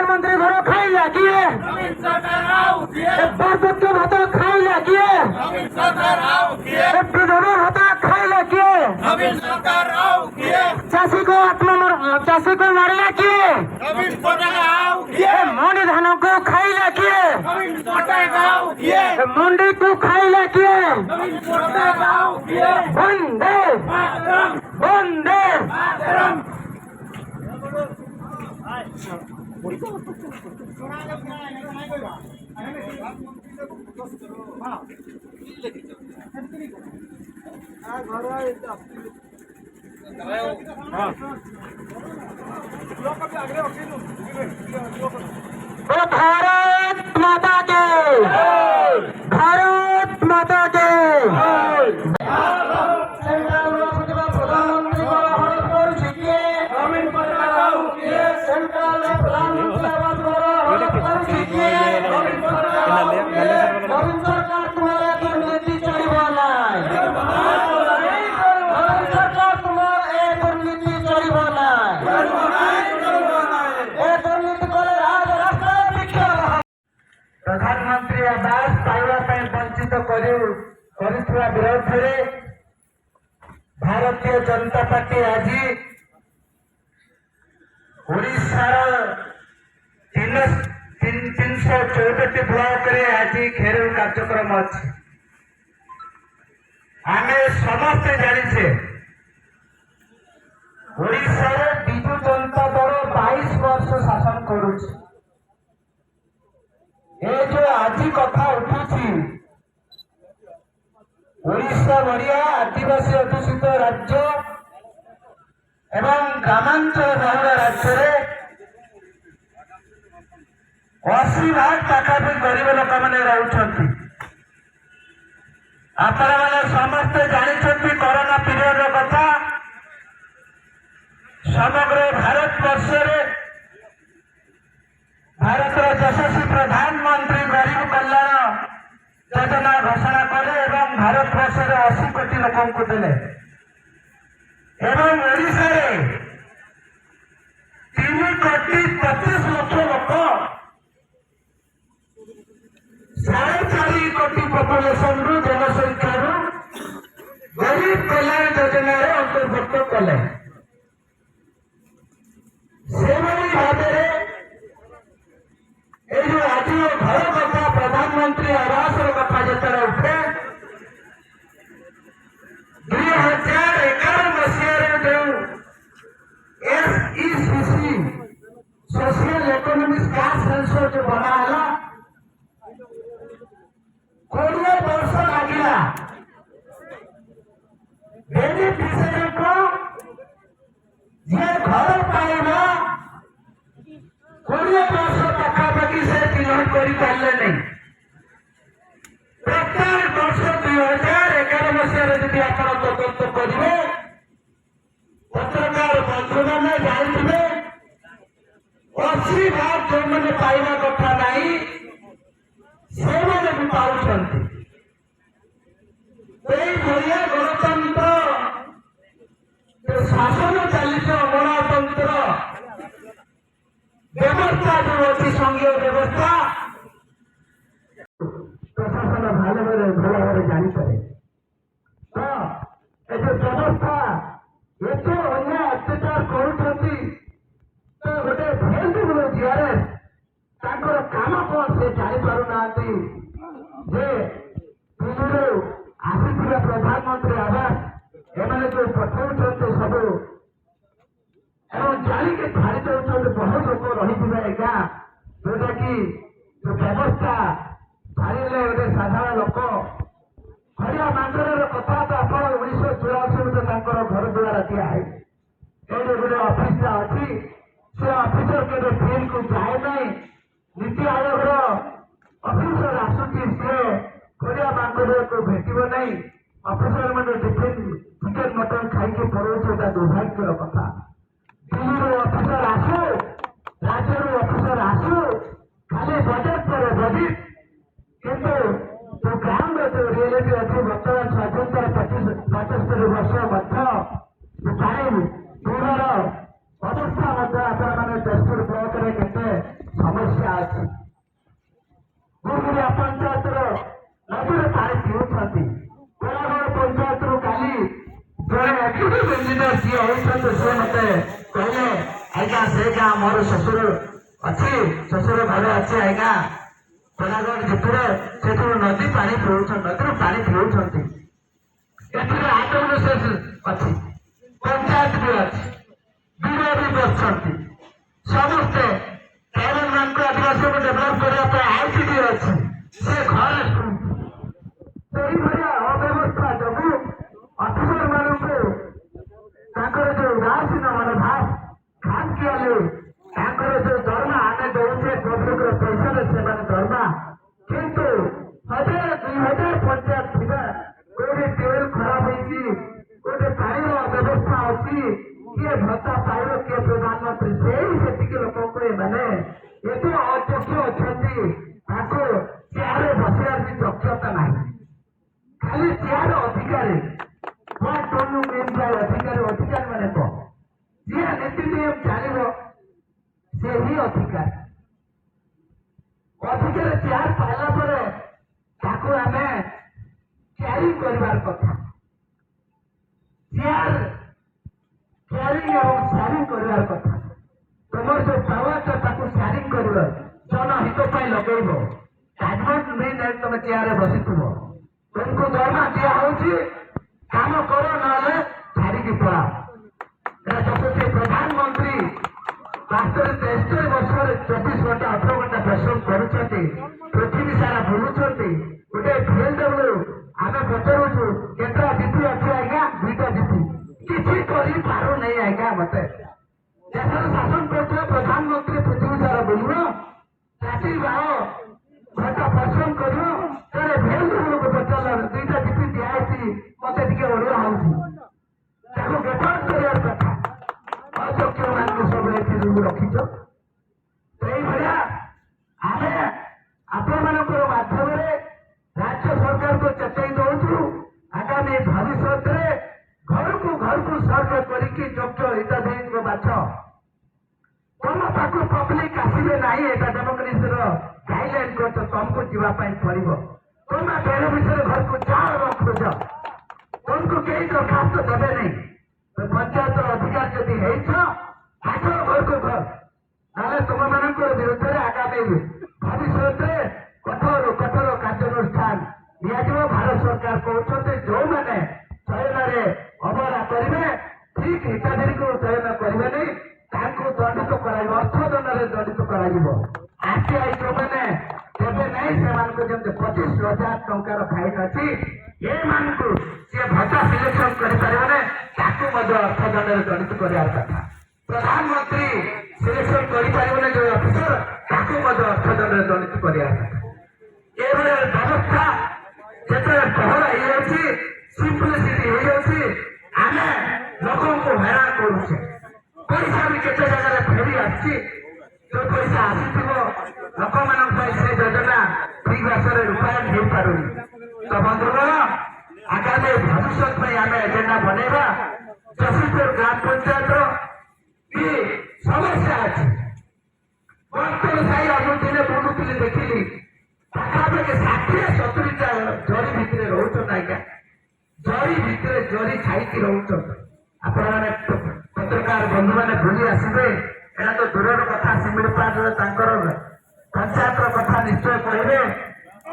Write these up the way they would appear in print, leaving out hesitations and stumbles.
प्रधानमंत्री घर खाइला किए बार्धक्य भाता खाइला किए विधवा भाता खाइला किए चाषी को चाषी को मारिला किए मंडी धान को खाइला किए मंडी को खाइला किए वंदे वंदे भारत माता के भारत माता के प्रधानमंत्री आवास पाइबा वंचित विरोध में भारतीय जनता पार्टी आज ओडिशार 314 ब्लॉक रे आज घेराव कार्यक्रम अच्छे आम समस्ते जानिछे ओडिशार विजु जनता दल 22 वर्ष शासन करुछि ए जो आज कथा उठुछि ओडिशा बढ़िया आदिवासी अधुषित राज्य एवं ग्रामांचल बहुल राज्य 80% पाखापाखि गरीब लोक मैंने रोचंती आपण मैंने समस्ते जानी कोरोना पीरियड कथा समग्र भारत वर्ष भारत यशस्वी प्रधानमंत्री गरीब कल्याण योजना घोषणा कले एवं भारत वर्ष 80 कोटी लोक को देले एवं ओडिशा 3,25,00,000 लोक 4.5 कोटी पॉपुलेशन रु जनसंख्या गरीब कल्याण योजना अंतर्भुक्त कले से भाव जो आज घर कथा प्रधानमंत्री आवास कथा जिते उठे 2011 मसीह जो SECC social economic class sensor जो बनाला 20 वर्ष लगिला बेनिफिशियरी को ये घर पाइबा 20 वर्ष पाखापाखि से चिन्हित कर पारे नहीं प्रत्येक वर्ष 2011 मसीह यदि आप तदंत करेंगे पत्रकार बंधु मैंने जानते 80% जो मैंने पाइबा कथा नहीं से मैंने भी पाँच गणतंत्र शासन चली गणतंत्र व्यवस्था जो अच्छी संघीय व्यवस्था प्रशासन भल भाव जापे तो ये व्यवस्था एत अन्याय अत्याचार करुँच तो गोटे भेल जीआरएस काम कौन से जापार ना जे दिल्ली आसी प्रधानमंत्री आवास एम जो पठाऊँ सब जानिके छाड़ी दौरान बहुत लोग रही एका जोटा कि जो व्यवस्था छाड़े गोटे साधारण लोक हरिया मांगर कथा तो आप 1984 घर द्वारा दिखाई ये गोटे अफिस अच्छी से अफिसर के फिल्ड को जाए नहीं नीति आयोग अफिसर आसुची सी हरिया मांगर को भेट नहीं अफिसर मैंने टिफिन चिकेन मटन खाई पड़ोटा दुर्भाग्यर कथा दिल्ली अफिसर आसू राज्य अफिसर आसू खाली बजेट पर बजेट किंतु जो ग्राम जो रियलिटी अच्छी बर्तमान स्वाधीनतार 75 वर्ष दूर अवस्था आप तेजपुर ब्लॉक में जी होती सी मत कहले आज्ञा से गाँ मोर शशुर अच्छी शशुर घर अच्छे आज्ञा कोलागढ़ जितुरे से नदी पानी पिऊ नदी पानी पिऊँ एथिरे आत्मविश्वास अच्छी पंचायत भी अच्छी बीडीओ भी बसुंट समस्ते कैरन मान को आदिवासी को डेभलप करने आईसीडी अच्छी से घर सही भाया अव्यवस्था जो अफिसर मानक जो राजन मनोभाव खान किया जो दरमा आने दौचे पब्लिक पैसा से दरमा किंतु 1000-2000 पंचायत थी कोई टेबल खराब होती गोटे पानी व्यवस्था अच्छी किए भत्ता पाइब किए प्रधानमंत्री से लोक मैंने एत अध्यक्ष अच्छा चेयर बसर भी दक्षता ना खाली चेयर अधिकारी अधिकारी मैंने कह जी नीति नियम चलो से ही अधिकारी चेयर पाइला आम क्यारी कर कथा चेयर क्यारिंग और शेयरिंग कर कथा तुम जो पावर शेयरिंग कर जनहित लगेब कागज नहीं तुम चेयर बसी तुमको दरमा दिया काम कर ना छाड़ी पड़ा प्रधानमंत्री 73 वर्ष 24 घंटा 18 घंटा परिश्रम कर पृथ्वी सारा बुलूं गोटे VLW आम पचारूँ केतटा जीपी अच्छे आज्ञा 2टा जीपी किसी पार नहीं आज्ञा मत देश शासन कर प्रधानमंत्री पृथ्वी सारा बुल चाषी बाह घंटा परिश्रम कर VLW को पचार 2टा जीपी दिखाई मत ओडिया हो बेपार कर कथा अध्यक्ष मान सब रखीच भाया आम आपण माध्यम राज्य सरकार को चेताई दौचु आगामी भविष्य घर को सर्वे करके योग्य हिताधिकारी को बाछ तुम पाक पब्लिक आसवे ना यहाँ डेमोक्रेसी गाइडलाइन कर तुमको जावाई पड़ो तुम बेनिफिशियरी घर को जाओ खोज तुमको कई दरखास्त देवे नहीं तो पंचायत अधिकार जदि आस घर को घर ना तुम मान विरुद्ध में आगामी भविष्य कठोर कठोर कार्यानुष्ठान दिया भारत सरकार कहते जो मैंने चयन अवहेला करेंगे ठीक हिताधिकारी को चयन करेंगे नहीं दंडित कर अर्थदंड में दंडित करसीआई जो मैंने देवे नहीं से 25,000 टंकार फाइन अच्छी ये मानू सी भत्ता सिलेक्शन करें अर्थदंड में दंडित करार कथा प्रधानमंत्री सिलेक्शन करें जो अफिसर अर्थदंड में दंडित करार कथा ये व्यवस्था जिते बहल हो सिंपलिसिटी हो आम लोक हैरान करुचे पैसा भी केते जगह फेरी आसी जो पैसा आसी लोक मान से योजना ठीक भाषा रूपायन हो पार तो बंधुगण आगामी भविष्य में आम एजेंडा बनवा जशीपुर ग्राम पंचायत की समस्या अच्छी बर्तन साई अनुदिन बुलूली देखिली पाखापाखि 60-70टा जरी भितर रोचन आज्ञा जरी भितर जरी छाई रोचन आपण मैंने पत्रकार बंधु मैंने बुली आसवे एटा तो दूर कथा सिमिलपाट पंचायत कथा निश्चय कहे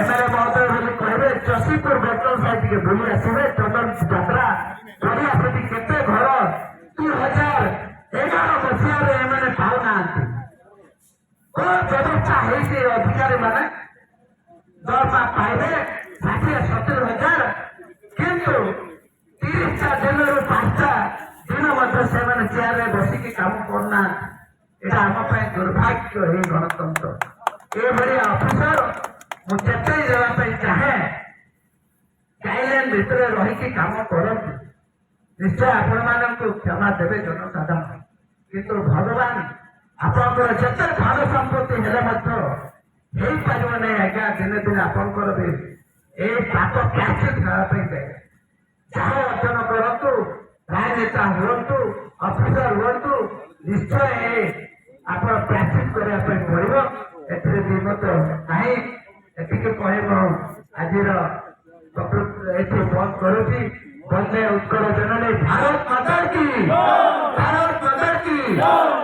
एमएलए महोदय बोली कहे जशीपुर बेटल साइड के बुली आसवे चंदन जात्रा बढ़िया प्रति केते घर 2011 मसीह एमएलए पाऊना व्यवस्था है अधिकारी माने दरमा पाइबे 60-70 हजार किंतु 30टा दिन 5टा दिन से चेयर में बसिकी काम करना यहाँ आम दुर्भाग्य है गणतंत्र ये अफिसर मुझे देवाई चाहे गाइडलाइन भितर रही काम करती निश्चय आपण मानक क्षमा देवे जनसाधारण किंतु भगवान आपंकर जिते धन संपत्ति हेले हो पार नहीं आज्ञा दिन दिन आपंकर भी ये पाप कैसे खावाई दे जहाँ अर्जन करूँ राजनेता हूँ अफिसर हूँ निश्चय आप प्राक्टिस करने पड़ो एमत ना एति कह आज बंद करुच्ची वंदे उत्कल जननी भारत माता की, भारत माता की।